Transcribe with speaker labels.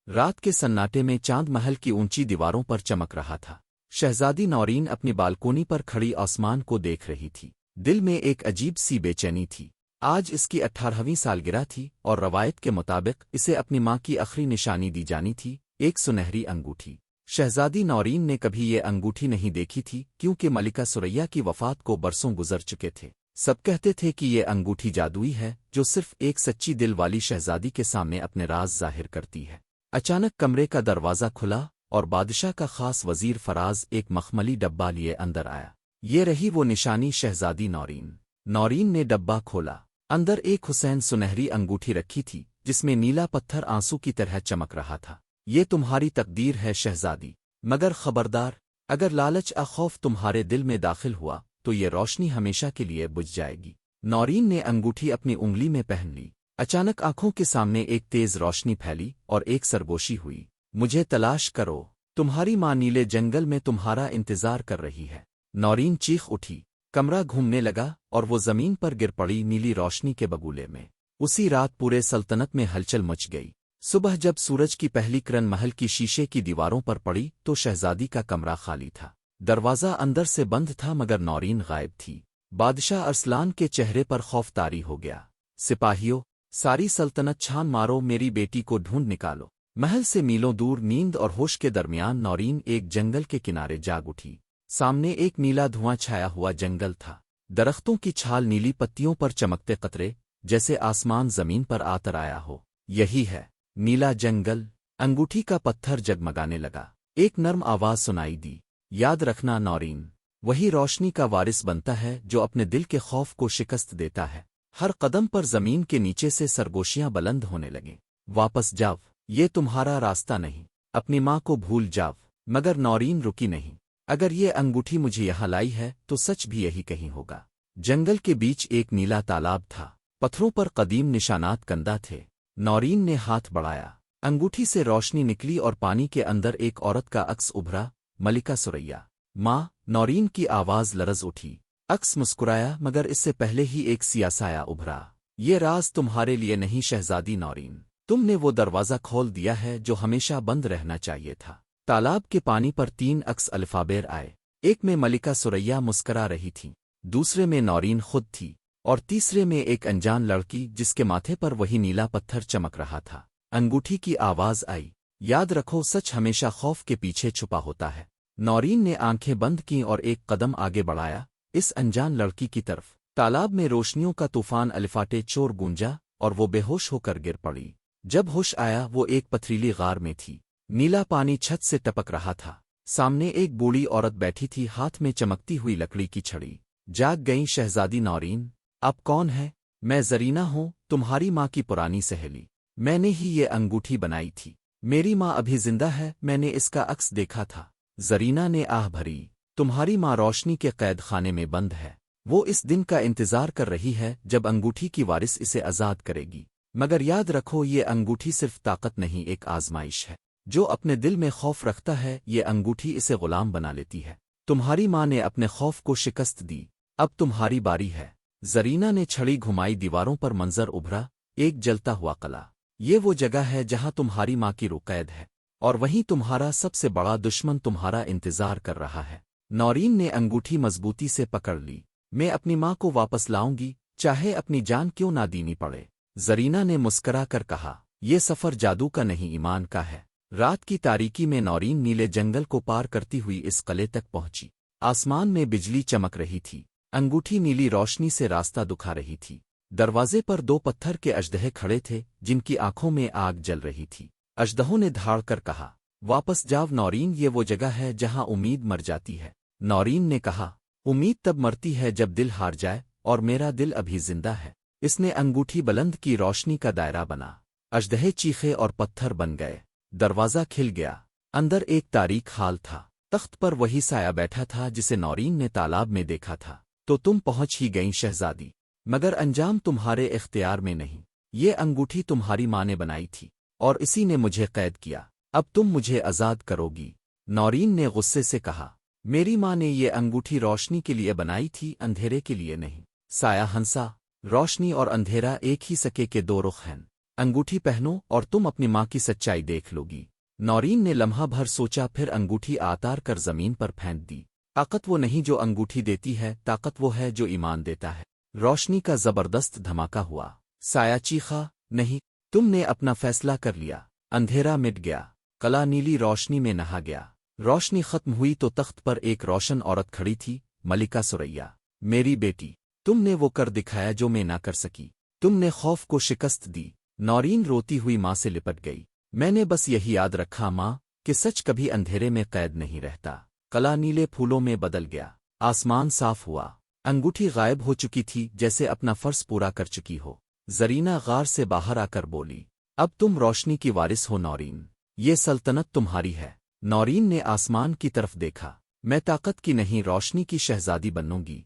Speaker 1: रात के सन्नाटे में चांद महल की ऊंची दीवारों पर चमक रहा था। शहजादी नौरीन अपनी बालकोनी पर खड़ी आसमान को देख रही थी। दिल में एक अजीब सी बेचैनी थी। आज इसकी 18वीं सालगिरह थी और रवायत के मुताबिक इसे अपनी मां की आखिरी निशानी दी जानी थी, एक सुनहरी अंगूठी। शहजादी नौरीन ने कभी ये अंगूठी नहीं देखी थी क्योंकि मलिका सुरैया की वफात को बरसों गुजर चुके थे। सब कहते थे कि ये अंगूठी जादुई है जो सिर्फ एक सच्ची दिल वाली शहजादी के सामने अपने राज जाहिर करती है। अचानक कमरे का दरवाज़ा खुला और बादशाह का खास वजीर फराज एक मखमली डब्बा लिए अंदर आया। ये रही वो निशानी शहजादी नौरीन। नौरीन ने डब्बा खोला। अंदर एक हुसैन सुनहरी अंगूठी रखी थी जिसमें नीला पत्थर आंसू की तरह चमक रहा था। ये तुम्हारी तकदीर है शहजादी, मगर खबरदार, अगर लालच या खौफ तुम्हारे दिल में दाखिल हुआ तो ये रोशनी हमेशा के लिए बुझ जाएगी। नौरीन ने अंगूठी अपनी उंगली में पहन ली। अचानक आंखों के सामने एक तेज रोशनी फैली और एक सरगोशी हुई। मुझे तलाश करो, तुम्हारी मां नीले जंगल में तुम्हारा इंतजार कर रही है। नौरीन चीख उठी। कमरा घूमने लगा और वो जमीन पर गिर पड़ी नीली रोशनी के बगुले में। उसी रात पूरे सल्तनत में हलचल मच गई। सुबह जब सूरज की पहली किरण महल की शीशे की दीवारों पर पड़ी तो शहजादी का कमरा खाली था। दरवाज़ा अंदर से बंद था मगर नौरीन गायब थी। बादशाह अरसलान के चेहरे पर खौफ तारी हो गया। सिपाहियों, सारी सल्तनत छान मारो, मेरी बेटी को ढूंढ निकालो। महल से मीलों दूर नींद और होश के दरमियान नौरीन एक जंगल के किनारे जाग उठी। सामने एक नीला धुआं छाया हुआ जंगल था। दरख्तों की छाल नीली पत्तियों पर चमकते कतरे, जैसे आसमान जमीन पर आतर आया हो। यही है नीला जंगल। अंगूठी का पत्थर जगमगाने लगा। एक नर्म आवाज सुनाई दी, याद रखना नौरीन, वही रोशनी का वारिस बनता है जो अपने दिल के खौफ को शिकस्त देता है। हर कदम पर जमीन के नीचे से सरगोशियां बुलंद होने लगीं। वापस जाओ, ये तुम्हारा रास्ता नहीं। अपनी मां को भूल जाओ। मगर नौरीन रुकी नहीं। अगर ये अंगूठी मुझे यहाँ लाई है तो सच भी यही कहीं होगा। जंगल के बीच एक नीला तालाब था। पत्थरों पर कदीम निशानात कंदा थे। नौरीन ने हाथ बढ़ाया। अंगूठी से रोशनी निकली और पानी के अंदर एक औरत का अक्स उभरा, मलिका सुरैया। माँ, नौरीन की आवाज लरज उठी। अक्स मुस्कुराया मगर इससे पहले ही एक सियासाया उभरा। ये राज तुम्हारे लिए नहीं शहजादी नौरीन, तुमने वो दरवाज़ा खोल दिया है जो हमेशा बंद रहना चाहिए था। तालाब के पानी पर 3 अक्स अल्फाबेर आए। एक में मलिका सुरैया मुस्करा रही थी, दूसरे में नौरीन खुद थी और तीसरे में एक अनजान लड़की जिसके माथे पर वही नीला पत्थर चमक रहा था। अंगूठी की आवाज आई, याद रखो सच हमेशा खौफ के पीछे छुपा होता है। नौरीन ने आंखें बंद की और एक कदम आगे बढ़ाया, इस अनजान लड़की की तरफ। तालाब में रोशनियों का तूफान अलिफाटे चोर गूंजा और वो बेहोश होकर गिर पड़ी। जब होश आया वो एक पथरीली गार में थी। नीला पानी छत से टपक रहा था। सामने एक बूढ़ी औरत बैठी थी, हाथ में चमकती हुई लकड़ी की छड़ी। जाग गई शहजादी नौरीन, अब कौन है? मैं जरीना हूँ, तुम्हारी माँ की पुरानी सहेली। मैंने ही ये अंगूठी बनाई थी। मेरी माँ अभी जिंदा है, मैंने इसका अक्स देखा था। जरीना ने आह भरी, तुम्हारी माँ रोशनी के कैद खाने में बंद है। वो इस दिन का इंतजार कर रही है जब अंगूठी की वारिस इसे आजाद करेगी। मगर याद रखो ये अंगूठी सिर्फ ताकत नहीं, एक आजमाइश है। जो अपने दिल में खौफ रखता है ये अंगूठी इसे गुलाम बना लेती है। तुम्हारी माँ ने अपने खौफ को शिकस्त दी, अब तुम्हारी बारी है। जरीना ने छड़ी घुमाई, दीवारों पर मंजर उभरा, एक जलता हुआ कला। ये वो जगह है जहां तुम्हारी माँ की रूह कैद है और वहीं तुम्हारा सबसे बड़ा दुश्मन तुम्हारा इंतजार कर रहा है। नौरीन ने अंगूठी मजबूती से पकड़ ली। मैं अपनी माँ को वापस लाऊंगी, चाहे अपनी जान क्यों ना दीनी पड़े। जरीना ने मुस्करा कर कहा, ये सफर जादू का नहीं ईमान का है। रात की तारीकी में नौरीन नीले जंगल को पार करती हुई इस किले तक पहुंची। आसमान में बिजली चमक रही थी। अंगूठी नीली रोशनी से रास्ता दिखा रही थी। दरवाजे पर 2 पत्थर के अजदहे खड़े थे जिनकी आंखों में आग जल रही थी। अजदहों ने धाड़ कर कहा, वापस जाओ नौरीन, ये वो जगह है जहां उम्मीद मर जाती है। नौरीन ने कहा, उम्मीद तब मरती है जब दिल हार जाए और मेरा दिल अभी जिंदा है। इसने अंगूठी बुलंद की, रोशनी का दायरा बना। अजदहे चीखे और पत्थर बन गए। दरवाज़ा खिल गया। अंदर एक तारीख हाल था। तख्त पर वही साया बैठा था जिसे नौरीन ने तालाब में देखा था। तो तुम पहुंच ही गई शहजादी, मगर अंजाम तुम्हारे इख्तियार में नहीं। ये अंगूठी तुम्हारी माँ ने बनाई थी और इसी ने मुझे कैद किया। अब तुम मुझे आज़ाद करोगी? नौरीन ने गुस्से से कहा, मेरी माँ ने ये अंगूठी रोशनी के लिए बनाई थी, अंधेरे के लिए नहीं। साया हंसा, रोशनी और अंधेरा एक ही सके के 2 रुख हैं। انگوٹھی پہنو اور تم اپنی ماں کی سچائی دیکھ لوگی۔ نورین نے لمحہ بھر سوچا، پھر انگوٹھی آتار کر زمین پر پھینک دی۔ طاقت وہ نہیں جو انگوٹھی دیتی ہے، طاقت وہ ہے جو ایمان دیتا ہے۔ روشنی کا زبردست دھماکہ ہوا۔ سایہ چیخا، نہیں، تم نے اپنا فیصلہ کر لیا۔ اندھیرا مٹ گیا، قلعہ نیلی روشنی میں نہا گیا۔ روشنی ختم ہوئی تو تخت پر ایک روشن عورت کھڑی تھی، ملکہ سریا۔ میری بیٹی، تم نے وہ کر دکھایا جو میں نہ کر سکی۔ تم نے خوف کو شکست دی۔ نورین روتی ہوئی ماں سے لپٹ گئی۔ میں نے بس یہی یاد رکھا ماں، کہ سچ کبھی اندھیرے میں قید نہیں رہتا۔ قلعہ نیلے پھولوں میں بدل گیا۔ آسمان صاف ہوا۔ انگوٹھی غائب ہو چکی تھی، جیسے اپنا فرض پورا کر چکی ہو۔ زرینہ غار سے باہر آ کر بولی، اب تم روشنی کی وارث ہو نورین، یہ سلطنت تمہاری ہے۔ نورین نے آسمان کی طرف دیکھا، میں طاقت کی نہیں روشنی کی شہزادی بنوں گی۔